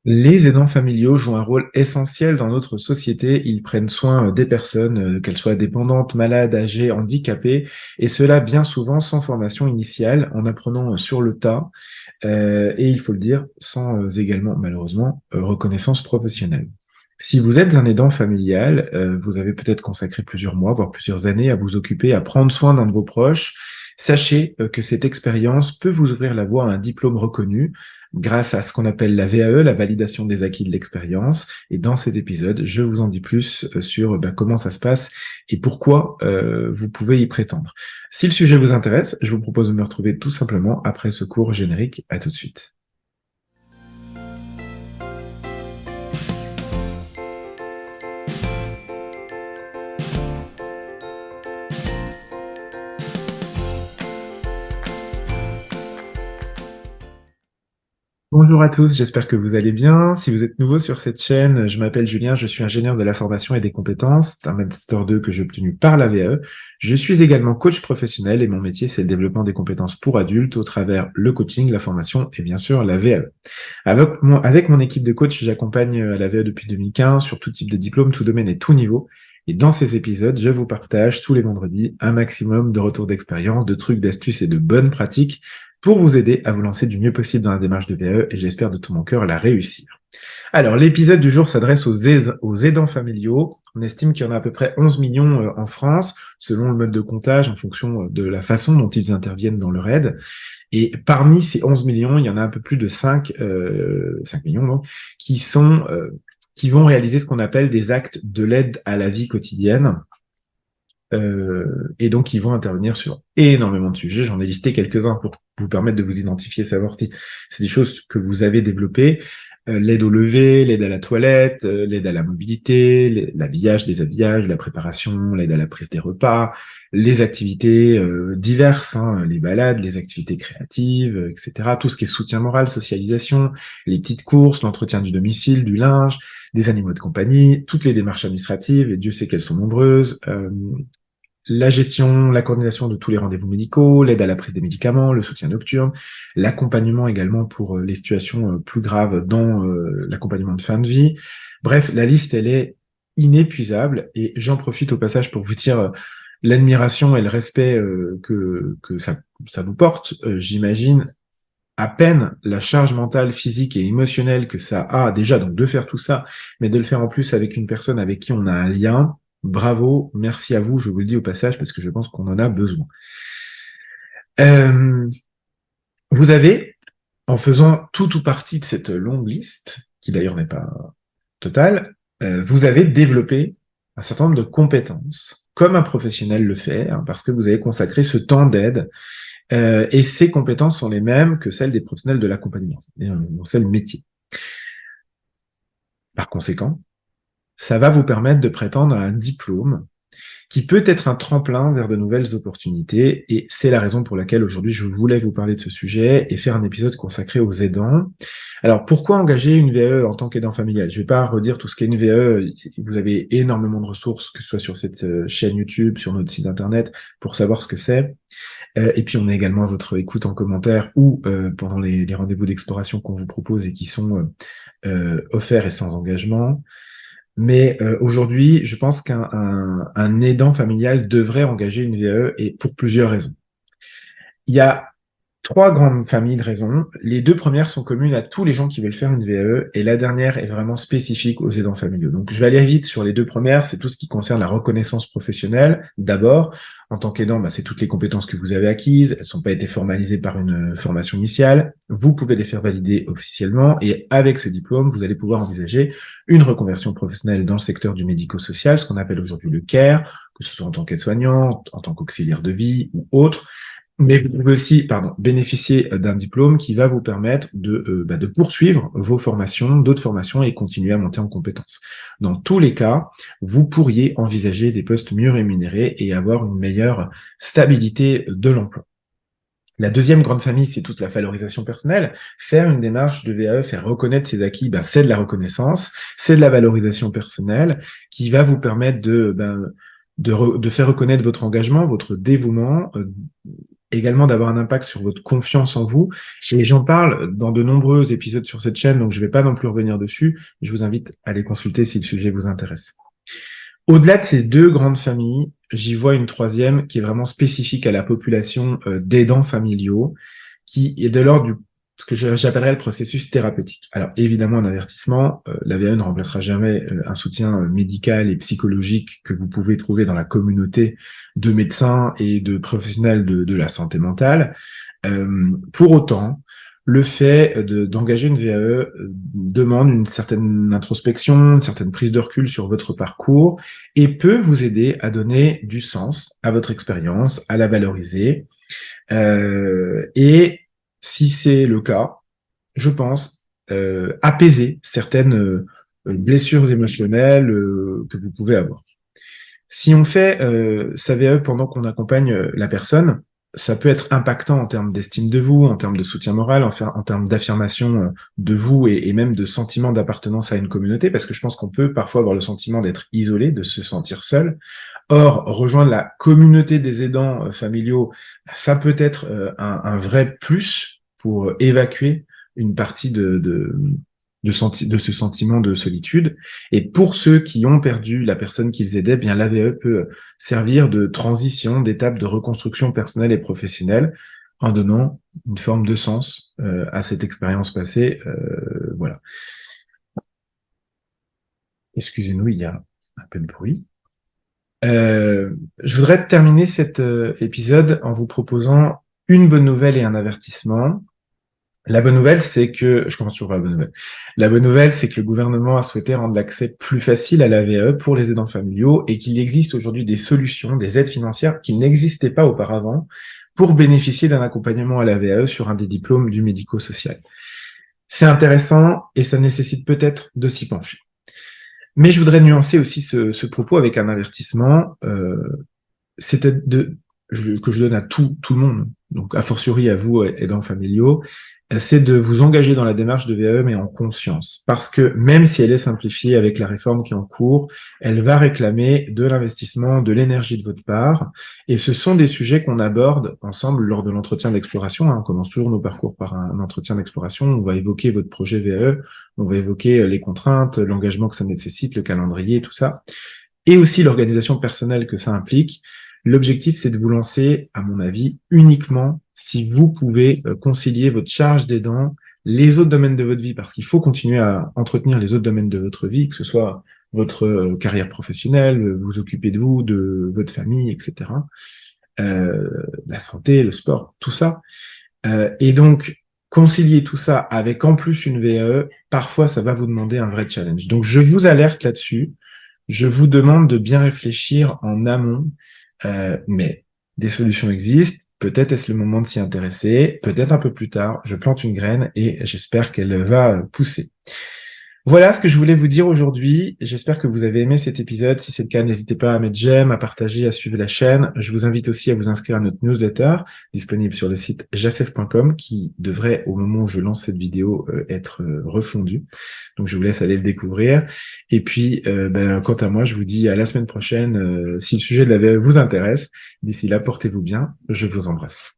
Les aidants familiaux jouent un rôle essentiel dans notre société. Ils prennent soin des personnes, qu'elles soient dépendantes, malades, âgées, handicapées, et cela bien souvent sans formation initiale, en apprenant sur le tas, et il faut le dire, sans également, malheureusement, reconnaissance professionnelle. Si vous êtes un aidant familial, vous avez peut-être consacré plusieurs mois, voire plusieurs années à vous occuper, à prendre soin d'un de vos proches. Sachez que cette expérience peut vous ouvrir la voie à un diplôme reconnu grâce à ce qu'on appelle la VAE, la validation des acquis de l'expérience. Et dans cet épisode, je vous en dis plus sur comment ça se passe et pourquoi vous pouvez y prétendre. Si le sujet vous intéresse, je vous propose de me retrouver tout simplement après ce court générique. À tout de suite. Bonjour à tous, j'espère que vous allez bien. Si vous êtes nouveau sur cette chaîne, je m'appelle Julien, je suis ingénieur de la formation et des compétences. C'est un Master 2 que j'ai obtenu par la VAE. Je suis également coach professionnel et mon métier, c'est le développement des compétences pour adultes au travers le coaching, la formation et bien sûr la VAE. Avec mon équipe de coach, j'accompagne à la VAE depuis 2015 sur tout type de diplôme, tout domaine et tout niveau. Et dans ces épisodes, je vous partage tous les vendredis un maximum de retours d'expérience, de trucs, d'astuces et de bonnes pratiques pour vous aider à vous lancer du mieux possible dans la démarche de VAE et j'espère de tout mon cœur la réussir. Alors, l'épisode du jour s'adresse aux aidants familiaux. On estime qu'il y en a à peu près 11 millions en France, selon le mode de comptage, en fonction de la façon dont ils interviennent dans leur aide. Et parmi ces 11 millions, il y en a un peu plus de 5 millions donc, qui vont réaliser ce qu'on appelle des actes de l'aide à la vie quotidienne. Et donc, ils vont intervenir sur énormément de sujets. J'en ai listé quelques-uns pour vous permettre de vous identifier, savoir si c'est des choses que vous avez développées. L'aide au lever, l'aide à la toilette, l'aide à la mobilité, l'habillage, déshabillage, la préparation, l'aide à la prise des repas, les activités diverses, hein, les balades, les activités créatives, etc. Tout ce qui est soutien moral, socialisation, les petites courses, l'entretien du domicile, du linge, des animaux de compagnie, toutes les démarches administratives, et Dieu sait qu'elles sont nombreuses, la gestion, la coordination de tous les rendez-vous médicaux, l'aide à la prise des médicaments, le soutien nocturne, l'accompagnement également pour les situations plus graves dans l'accompagnement de fin de vie. Bref, la liste, elle est inépuisable et j'en profite au passage pour vous dire l'admiration et le respect que ça vous porte. J'imagine à peine la charge mentale, physique et émotionnelle que ça a déjà, donc de faire tout ça, mais de le faire en plus avec une personne avec qui on a un lien. Bravo, merci à vous, je vous le dis au passage parce que je pense qu'on en a besoin. Euh, Vous avez, en faisant tout ou partie de cette longue liste, qui d'ailleurs n'est pas totale, vous avez développé un certain nombre de compétences, comme un professionnel le fait, hein, parce que vous avez consacré ce temps d'aide, et ces compétences sont les mêmes que celles des professionnels de l'accompagnement, c'est-à-dire c'est le métier. Par conséquent, ça va vous permettre de prétendre à un diplôme qui peut être un tremplin vers de nouvelles opportunités. Et c'est la raison pour laquelle aujourd'hui je voulais vous parler de ce sujet et faire un épisode consacré aux aidants. Alors pourquoi engager une VAE en tant qu'aidant familial? Je ne vais pas redire tout ce qu'est une VAE. Vous avez énormément de ressources, que ce soit sur cette chaîne YouTube, sur notre site internet, pour savoir ce que c'est. Et puis on est également à votre écoute en commentaire ou pendant les rendez-vous d'exploration qu'on vous propose et qui sont offerts et sans engagement. Mais aujourd'hui, je pense qu'un aidant familial devrait engager une VAE et pour plusieurs raisons. Il y a trois grandes familles de raisons. Les deux premières sont communes à tous les gens qui veulent faire une VAE et la dernière est vraiment spécifique aux aidants familiaux. Donc je vais aller vite sur les deux premières, c'est tout ce qui concerne la reconnaissance professionnelle. D'abord, en tant qu'aidant, c'est toutes les compétences que vous avez acquises, elles ne sont pas été formalisées par une formation initiale. Vous pouvez les faire valider officiellement et avec ce diplôme, vous allez pouvoir envisager une reconversion professionnelle dans le secteur du médico-social, ce qu'on appelle aujourd'hui le CARE, que ce soit en tant qu'aide-soignant, en tant qu'auxiliaire de vie ou autre. Mais vous pouvez aussi bénéficier d'un diplôme qui va vous permettre de poursuivre vos formations, d'autres formations et continuer à monter en compétences. Dans tous les cas, vous pourriez envisager des postes mieux rémunérés et avoir une meilleure stabilité de l'emploi. La deuxième grande famille, c'est toute la valorisation personnelle. Faire une démarche de VAE, faire reconnaître ses acquis, c'est de la reconnaissance, c'est de la valorisation personnelle qui va vous permettre de faire reconnaître votre engagement, votre dévouement, également d'avoir un impact sur votre confiance en vous. Et j'en parle dans de nombreux épisodes sur cette chaîne, donc je ne vais pas non plus revenir dessus. Je vous invite à les consulter si le sujet vous intéresse. Au-delà de ces deux grandes familles, j'y vois une troisième qui est vraiment spécifique à la population d'aidants familiaux, qui est de l'ordre du ce que j'appellerais le processus thérapeutique. Alors évidemment, un avertissement, la VAE ne remplacera jamais un soutien médical et psychologique que vous pouvez trouver dans la communauté de médecins et de professionnels de la santé mentale. Pour autant, le fait d'engager une VAE demande une certaine introspection, une certaine prise de recul sur votre parcours et peut vous aider à donner du sens à votre expérience, à la valoriser. Et si c'est le cas, je pense apaiser certaines blessures émotionnelles que vous pouvez avoir. Si on fait sa VAE pendant qu'on accompagne la personne, ça peut être impactant en termes d'estime de vous, en termes de soutien moral, en termes d'affirmation de vous et même de sentiment d'appartenance à une communauté, parce que je pense qu'on peut parfois avoir le sentiment d'être isolé, de se sentir seul. Or, rejoindre la communauté des aidants familiaux, ça peut être un vrai plus pour évacuer une partie de ce sentiment de solitude. Et pour ceux qui ont perdu la personne qu'ils aidaient, bien l'AVE peut servir de transition, d'étape de reconstruction personnelle et professionnelle en donnant une forme de sens à cette expérience passée. Voilà. Excusez-nous, il y a un peu de bruit. Je voudrais terminer cet épisode en vous proposant une bonne nouvelle et un avertissement. La bonne nouvelle, c'est que, je commence toujours par la bonne nouvelle. La bonne nouvelle, c'est que le gouvernement a souhaité rendre l'accès plus facile à la VAE pour les aidants familiaux et qu'il existe aujourd'hui des solutions, des aides financières qui n'existaient pas auparavant pour bénéficier d'un accompagnement à la VAE sur un des diplômes du médico-social. C'est intéressant et ça nécessite peut-être de s'y pencher. Mais je voudrais nuancer aussi ce propos avec un avertissement. C'était que je donne à tout le monde, donc a fortiori à vous, aidants familiaux, c'est de vous engager dans la démarche de VAE, mais en conscience. Parce que même si elle est simplifiée avec la réforme qui est en cours, elle va réclamer de l'investissement, de l'énergie de votre part. Et ce sont des sujets qu'on aborde ensemble lors de l'entretien d'exploration. On commence toujours nos parcours par un entretien d'exploration. On va évoquer votre projet VAE, on va évoquer les contraintes, l'engagement que ça nécessite, le calendrier, tout ça. Et aussi l'organisation personnelle que ça implique. L'objectif, c'est de vous lancer, à mon avis, uniquement si vous pouvez concilier votre charge d'aidant, les autres domaines de votre vie, parce qu'il faut continuer à entretenir les autres domaines de votre vie, que ce soit votre carrière professionnelle, vous occuper de vous, de votre famille, etc. La santé, le sport, tout ça. Et donc, concilier tout ça avec en plus une VAE, parfois, ça va vous demander un vrai challenge. Donc, je vous alerte là-dessus. Je vous demande de bien réfléchir en amont. Mais des solutions existent, peut-être est-ce le moment de s'y intéresser, peut-être un peu plus tard, je plante une graine et j'espère qu'elle va pousser. Voilà ce que je voulais vous dire aujourd'hui. J'espère que vous avez aimé cet épisode. Si c'est le cas, n'hésitez pas à mettre j'aime, à partager, à suivre la chaîne. Je vous invite aussi à vous inscrire à notre newsletter disponible sur le site jacef.com qui devrait, au moment où je lance cette vidéo, être refondu. Donc, je vous laisse aller le découvrir. Et puis, quant à moi, je vous dis à la semaine prochaine si le sujet de la VAE vous intéresse. D'ici là, portez-vous bien. Je vous embrasse.